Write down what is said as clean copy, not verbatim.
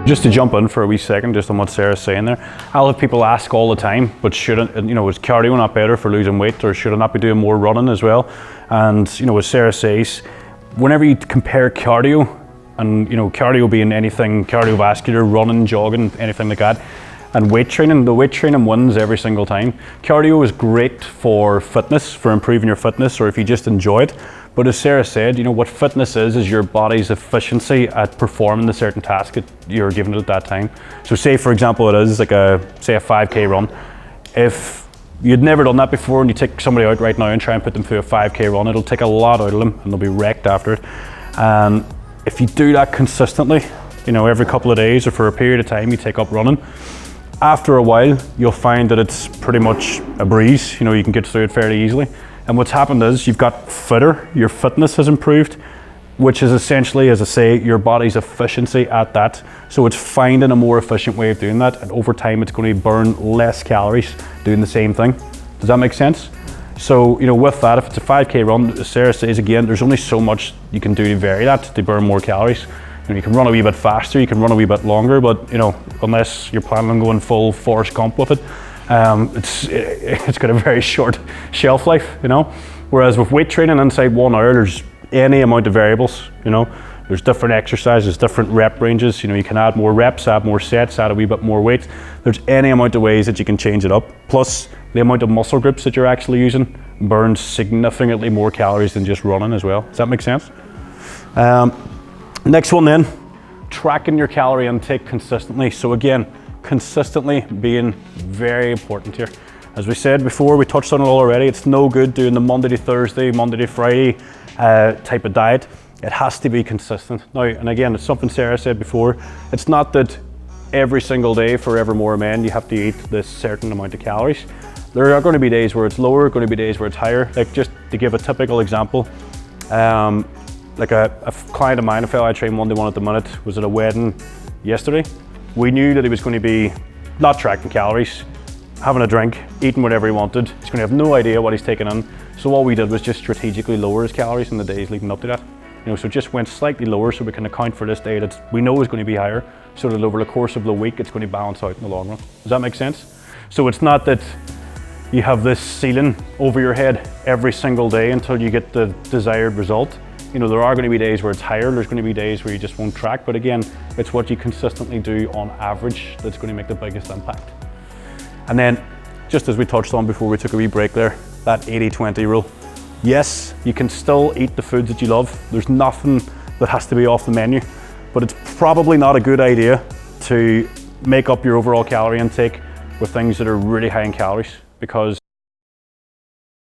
Just to jump in for a wee second, just on what Sarah's saying there, I'll have people ask all the time, but shouldn't, is cardio not better for losing weight, or should I not be doing more running as well? And, as Sarah says, whenever you compare cardio, and cardio being anything cardiovascular, running, jogging, anything like that, and weight training, the weight training wins every single time. Cardio is great for fitness, for improving your fitness, or if you just enjoy it. But as Sarah said, what fitness is your body's efficiency at performing the certain task that you're given it at that time. So say, for example, it is like a 5K run. If you'd never done that before and you take somebody out right now and try and put them through a 5K run, it'll take a lot out of them and they'll be wrecked after it. And if you do that consistently, every couple of days or for a period of time you take up running, after a while you'll find that it's pretty much a breeze. You can get through it fairly easily. And what's happened is you've got fitter, your fitness has improved, which is essentially, as I say, your body's efficiency at that. So it's finding a more efficient way of doing that, and over time it's going to burn less calories doing the same thing. Does that make sense? So, with that, if it's a 5K run, as Sarah says again, there's only so much you can do to vary that, to burn more calories. You can run a wee bit faster, you can run a wee bit longer, but unless you're planning on going full Forrest Gump with it, it's got a very short shelf life, Whereas with weight training inside 1 hour, there's any amount of variables, There's different exercises, different rep ranges, you can add more reps, add more sets, add a wee bit more weight. There's any amount of ways that you can change it up. Plus, the amount of muscle groups that you're actually using burns significantly more calories than just running as well. Does that make sense? Next one then, tracking your calorie intake consistently. So again, consistently being very important here. As we said before, we touched on it already, it's no good doing the Monday to Thursday, Monday to Friday type of diet. It has to be consistent. Now, and again, it's something Sarah said before, it's not that every single day forevermore men you have to eat this certain amount of calories. There are going to be days where it's lower, going to be days where it's higher. Like, just to give a typical example, like a client of mine, a fellow I train 1-to-1 at the minute, was at a wedding yesterday. We knew that he was going to be not tracking calories, having a drink, eating whatever he wanted. He's going to have no idea what he's taking in. So all we did was just strategically lower his calories in the days leading up to that. So just went slightly lower so we can account for this day that we know is going to be higher, so that over the course of the week it's going to balance out in the long run. Does that make sense? So it's not that you have this ceiling over your head every single day until you get the desired result. There are going to be days where it's higher, there's going to be days where you just won't track, but again, it's what you consistently do on average that's going to make the biggest impact. And then, just as we touched on before we took a wee break there, that 80-20 rule. Yes, you can still eat the foods that you love. There's nothing that has to be off the menu, but it's probably not a good idea to make up your overall calorie intake with things that are really high in calories, because